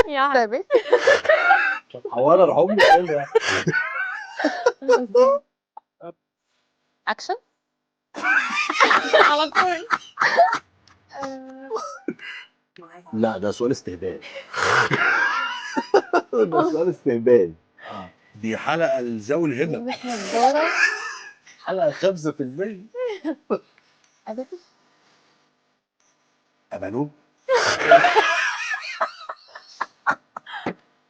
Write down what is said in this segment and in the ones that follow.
يعني ثابت. حوار ارحمني كده. اكشن. على طول. لا ده سؤال استهبال. ده سؤال استهبال. دي حلقة لذوي الهمم. مش نضاره. حلقة 5%. ابدا. أبانوب.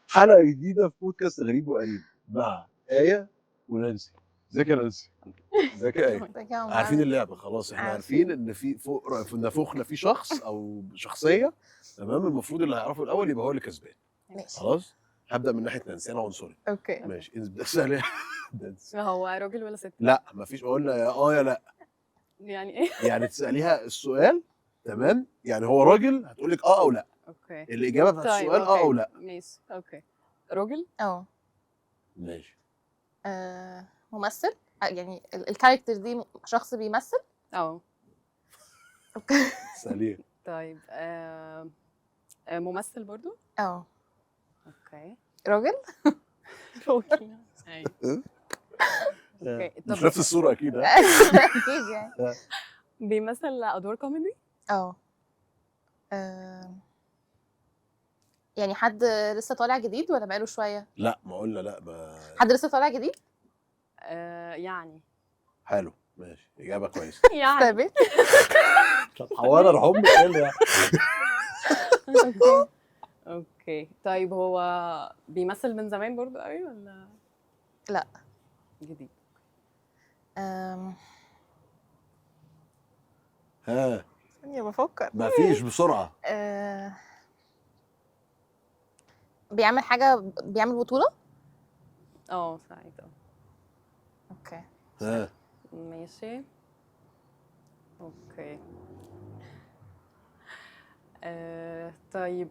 حلقة جديدة في بودكاست غريب وقريب مع آية ونانسي. ازيك يا نانسي؟ ازيك يا آية؟ عارفين اللعبة خلاص، احنا عارفين ان في فوق في نافوخنا في شخص او شخصية، تمام؟ المفروض اللي هيعرفه الاول يبقى هو اللي كسبان. ماشي. خلاص؟ هبدأ من ناحية نانسي، انا عنصري. اوكي. ماشي، اسألي. هو راجل ولا ست؟ لا مفيش، قلنا يا يا لا. يعني ايه؟ يعني تسأليها السؤال، تمام؟ يعني هو راجل هتقول لك او لا. اوكي. الإجابة بتاعت طيب السؤال او لا. ماشي اوكي. راجل؟ ماشي. ممثل؟ يعني الكاركتر دي شخص بيمثل؟ اوكي. سأليه. طيب ممثل برضو؟ اوكي. راجل؟ اوكي. اوكي. مش نفس الصورة اكيد. اكيد يعني. بيمثل ادوار كوميدي؟ يعني حد لسه طالع جديد ولا بقاله شويه؟ لا ما قلنا لا حد لسه طالع جديد؟ يعني حلو. ماشي، اجابه كويسه. يعني ثابت. طب حوار ارحمني كده. اوكي. طيب هو بيمثل من زمان برضو قوي ولا لا جديد؟ ها ثانيه بفكر. ما فيش بسرعه. بيعمل حاجه، بيعمل بطوله؟ سعيد. اوكي. ها ماشي. اوكي. طيب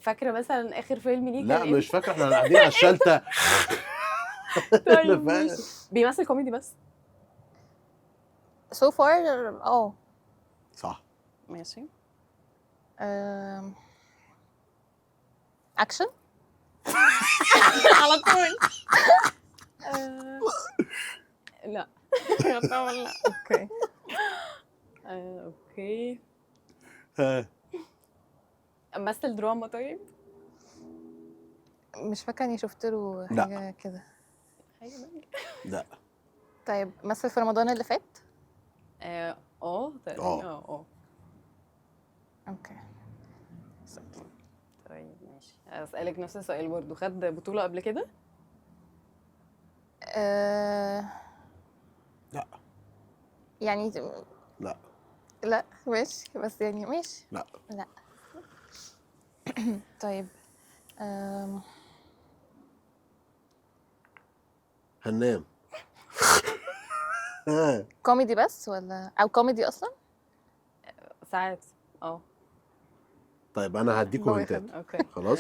فاكره مثلا اخر فيلم ليه؟ لا مش فاكره، احنا قاعدين على الشلته. طيب بيمثل كوميدي بس؟ so far صح. ماشي. اكشن. على طول. لا طبعا لا. اوكي. اوكي. ها مثل دراما؟ طيب مش فاكره اني شفت له حاجه كده. لا. طيب مثل في رمضان اللي فات؟ تقريبا. اوكي. طيب ماشي، اسالك نفس السؤال برضو. خد بطوله قبل كده؟ لا يعني لا ماشي، بس يعني ماشي. لا. طيب هننام. كوميدي بس ولا او كوميدي اصلا؟ ساعات. طيب انا هديكوا هنتات. اوكي خلاص.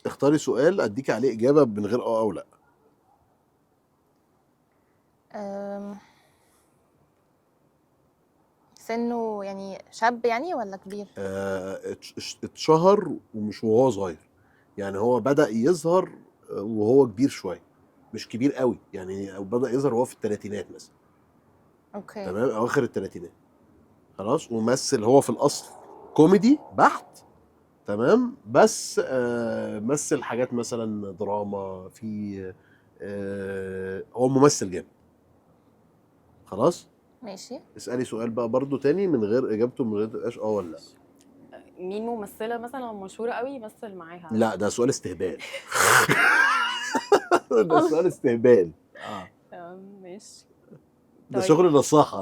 اختاري سؤال اديكي عليه اجابه من غير او لا. سنه يعني شاب يعني ولا كبير؟ اتشهر ومش وهو صغير، يعني هو بدأ يظهر وهو كبير شويه، مش كبير قوي يعني، او بدأ يظهر وهو في الثلاثينات مثلا. اوكي. تمام، اواخر الثلاثينات. خلاص. ومثل هو في الاصل كوميدي بحت، تمام، بس مثل حاجات مثلا دراما في هو ممثل جامد. خلاص ماشي. اسألي سؤال بقى برضو تاني من غير اجابته، من غير تبقاش ولا لا. مين ممثله مثلا مشهوره قوي يمثل معاها؟ لا ده سؤال استهبال. ده سؤال استهبال. ماشي. ده شغل نصاحه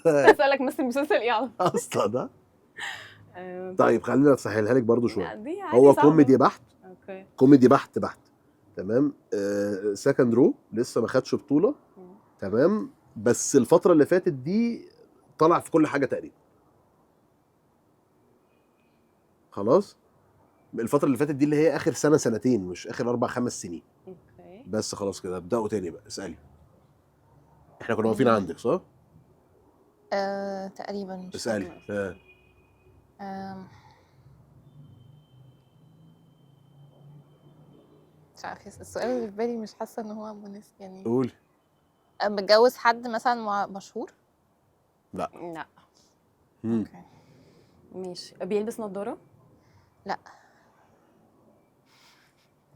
ده. اسالك مثل مسلسل ايه على اصلا ده. طيب خلينا اسهلها لك برضو شويه. هو كوميدي بحت. اوكي. كوميدي بحت. تمام. سكند رو لسه ما خدش بطوله. تمام. بس الفتره اللي فاتت دي طلع في كل حاجه تقريبا. خلاص. الفتره اللي فاتت دي اللي هي اخر سنه سنتين، مش اخر 4-5 سنين. اوكي. بس خلاص كده ابداوا تاني بقى. اسالي. احنا كنا واقفين عندك صح؟ تقريبا. اسالي. مش عارفه السؤال اللي في بالي، مش حاسه ان هو مناسب يعني. قولي. متجوز حد مثلا مشهور؟ لا. لا. اوكي. ماشي. بيلبس نظارة؟ لا.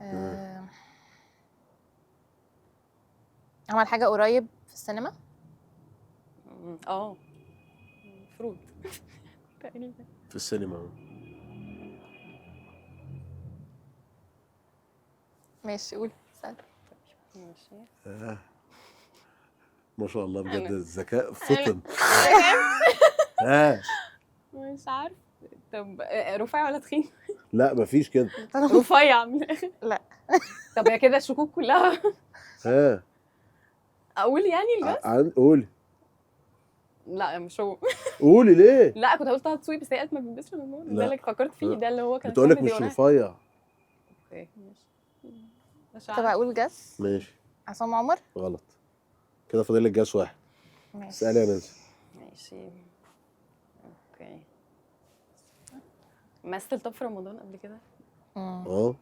آه، عمل حاجه قريب في السينما؟ المفروض تقريبا. في السينما. ماشي قول سأل. ماشي. ما شاء الله بجد، أنا- الذكاء فطن. مش عارف. طب رفيع ولا تخين؟ لا مفيش كده. رفيع من الآخر. لا. طب هي كده الشكوك كلها. اقول يعني الجس؟ قولي. لا مش هو. قولي ليه؟ لا كنت هقول طه دسوقي، بس هي قالت ما بيلبسش نظارة، ده اللي فكرت فيه، ده اللي هو كان بتقولك كوميدي مش وأنا- رفيع. اوكي ماشي. مش طب عارفة. اقول جس. ماشي. عصام عمر. غلط. كده فاضل لك جاس واحد. ماشي. اسألي يا نانسي. ماشي. اوكي. مثل طب في رمضان قبل كده؟ اه.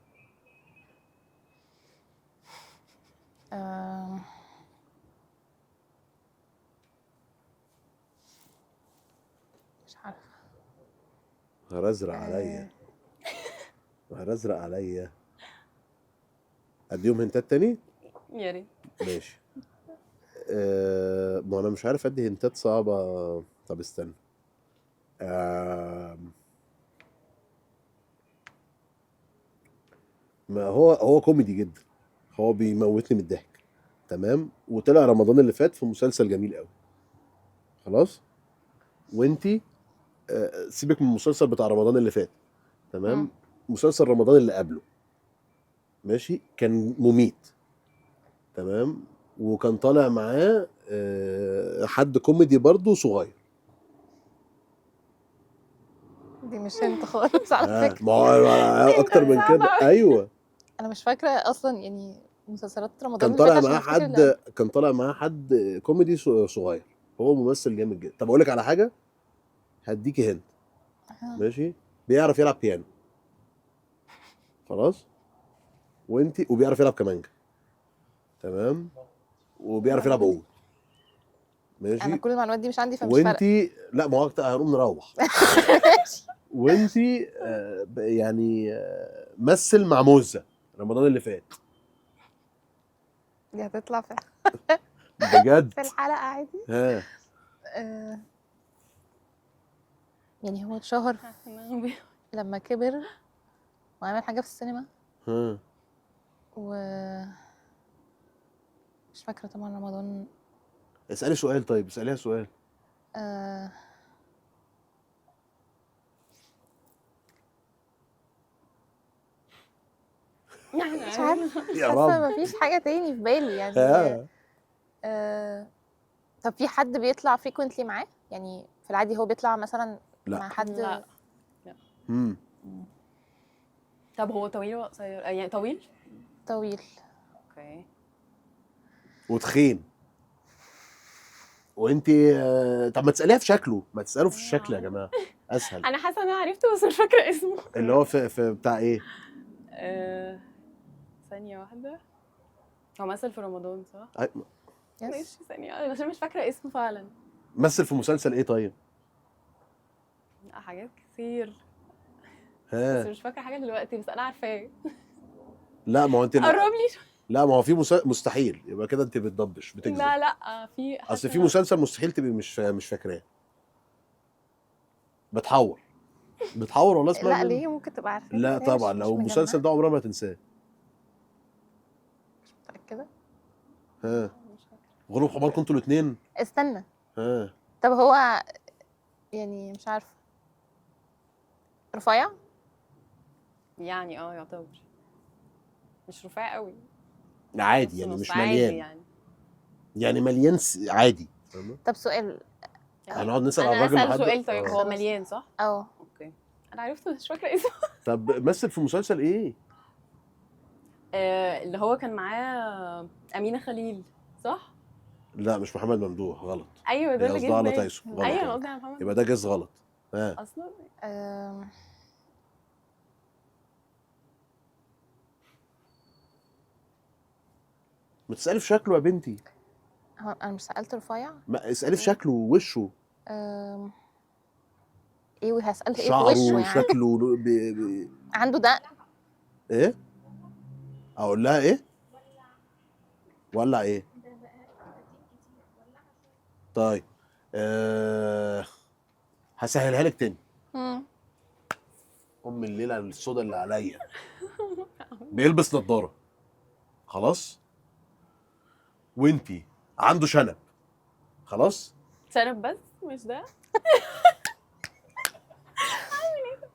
مش عارفه. هرزرق عليا. هرزرق عليا. اديهم هنتات تاني؟ يا ريت. ماشي. ما انا مش عارف ادي هنتات صعبة. طب استنى. ما هو كوميدي جدا. هو بيموتني من الضحك. تمام. وطلع رمضان اللي فات في مسلسل جميل قوي. خلاص. وانتي سيبك من المسلسل بتاع رمضان اللي فات. تمام. مسلسل رمضان اللي قبله. ماشي. كان مميت. تمام. وكان طالع معاه حد كوميدي برضه صغير. دي مش انت خالص على فكره. ما هو اكتر من كده. ايوه. انا مش فاكره اصلا يعني مسلسلات رمضان كان اللي طالع فات عشان معاه أفتكر حد كان طالع معاه حد كوميدي صغير. هو ممثل جامد جدا. طب اقول لك على حاجه. هديكي هند. ماشي. بيعرف يلعب بيانو. خلاص. وبيعرف يلعب كمانجا. تمام. وبيعرف يلعب عود. ماشي. انا كل المعلومات دي مش عندي فمش فارقه. وانتي لا، ما هو هنقوم نروح. وانتي يعني مثل مع موزة رمضان اللي فات. دي هتطلع في بجد. في الحلقه عادي. ها. يعني هو اتشهر لما كبر وعمل حاجه في السينما. ها. و مش فاكره طبعا رمضان. اسألي سؤال. طيب اسأليها سؤال. مش عارفه. يا حاسه رب. مفيش حاجه تاني في بالي يعني. طب في حد بيطلع فريكوينتلي معاه يعني في العادي هو بيطلع مثلا لا. مع حد؟ لا. طب هو طويل ولا قصير؟ يعني طويل؟ طويل. اوكي. وتخين. وانتي طب ما تسأليها في شكله. ما تسألوا في الشكل يا جماعة. اسهل. انا حاسه ان انا عرفته بس مش فاكره اسمه. اللي هو في بتاع ايه؟ ثانيه واحده. هو مثل في رمضان صح؟ يس. ماشي ثانيه بس انا مش فاكره اسمه فعلا. مثل في مسلسل ايه طيب؟ لا حاجات كتير. ها. بس مش فاكره حاجه دلوقتي، بس انا عارفاه. لا ما هو انت قرب لي. لا ما هو في مستحيل يبقى كده انت بتضبش بتكذب. لا في اصل في مسلسل مستحيل تبقي مش فاكراه. بتحور ولا اسمها لا ليه ممكن تبقى عارفه. لا طبعا لو المسلسل ده عمرها ما تنساه. مش متاكده. ها. غروب حمار كنتوا الاثنين. استنى. ها. طب هو يعني مش عارفه رفيع يعني يعتبر مش رفيع قوي. عادي يعني مش مليان يعني مليان عادي. طب سؤال. هنقعد نسال على انا الراجل اسال سؤال. طيب هو خلاص. مليان صح؟ اوكي. انا عرفته مش فاكره اسمه. طب مثل في مسلسل ايه؟ اللي هو كان معاه امينه خليل صح؟ لا مش محمد ممدوح. غلط. ايوه ده اللي جه على تايسون. غلط. ايوه قصدي على محمد. يبقى ده جز غلط. ها. اصلا ما تسالي في شكله يا بنتي. هو انا مش سالت رفيع. ما اسالي في شكله ووشه. ايه وهسال ايه في شعره وشه يعني؟ وشكله عنده دقن. ايه اقول لها ايه؟ ولع ايه؟ طيب هسهلها لك تاني. ام الليله السودا اللي عليا. بيلبس نظاره خلاص، وانتي عنده شنب خلاص. شنب بس مش ده.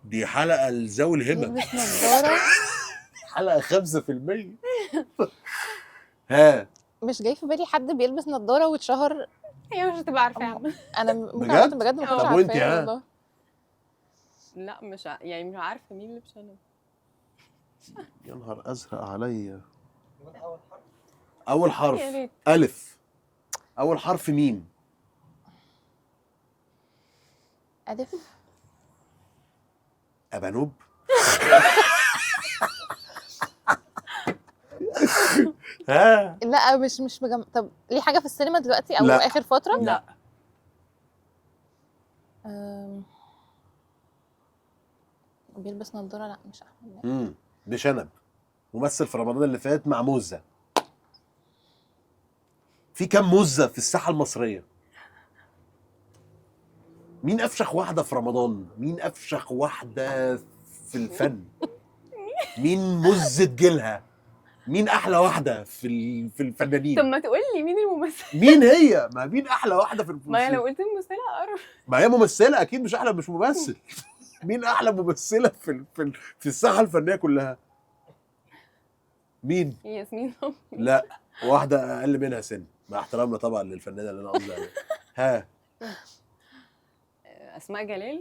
دي حلقه لذوي الهمم. بيلبس نظاره. حلقه 5%. ها مش جاي في بالي حد بيلبس نظاره واتشهر. هي مش هتبقى عارفه يا عم. انا بجد؟ بجد ما كنتش طب وانتي عارفاه ها؟ والله. لا مش يعني مش عارفه مين اللي بشنب. يا نهار ازرق عليا. اول حرف يا ريت. الف. اول حرف ميم. الف. ابانوب. ها لا مش طب ليه حاجه في السينما دلوقتي او لا. اخر فتره؟ لا. بيلبس نظاره. لا مش احمد. بشنب. ممثل في رمضان اللي فات مع موزة. في كام موزة في الساحة المصرية؟ مين أفشخ واحدة في رمضان؟ مين أفشخ واحدة في الفن؟ مين مزة جيلها؟ مين أحلى واحدة في الفنانين؟ طب ما تقول لي مين الممثل؟ مين هي؟ ما مين أحلى واحدة في ما هي الممثلين؟ لو قلت ممثله اقرب. ما هي ممثلة أكيد، مش أحلى، مش ممثل. مين أحلى ممثلة في الساحة الفنية كلها؟ مين؟ ياسمين. لا، واحدة أقل منها سن، مع احترامنا طبعا للفنانة اللي أنا قصدي عليها. ها اسماء جلال.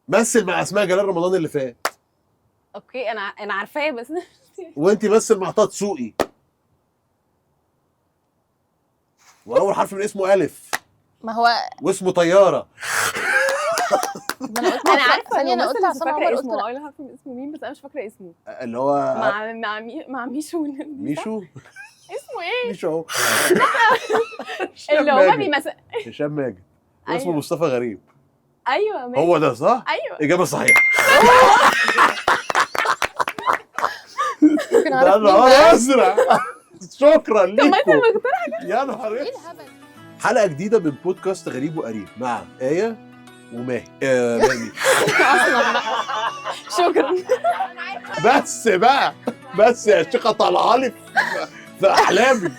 مثل مع اسماء جلال رمضان اللي فات. اوكي انا عارفاه بس. وانتي مثل مع طه دسوقي، واول حرف من اسمه الف. ما هو واسمه طياره. ما انا قلت انا عارفه ثانيه، انا الممثل قلت بس عصام فاكره عمر. قلت اسمه. لا. اقول حرف من اسمه مين بس انا مش فاكره اسمه. اللي هو مع ميشو. ميشو. اسمه ايه؟ ميشو اهو. اللي هو بيمثل. هشام ماجد. واسمه أيوة. مصطفى غريب. ايوه ماشي. هو ده صح؟ ايوه اجابه صحيحه. ممكن ده اعرف مين نهار بقى؟ ازرق. شكرا طب ما انت ليكم. مقتنع. يا نهار ايه اسود. الهبل؟ حلقه جديده من بودكاست غريب وقريب مع آية وماهي. ماهي. اصلا شكرا. بس بقى، بس يا شيخه طالعه لي في احلامي.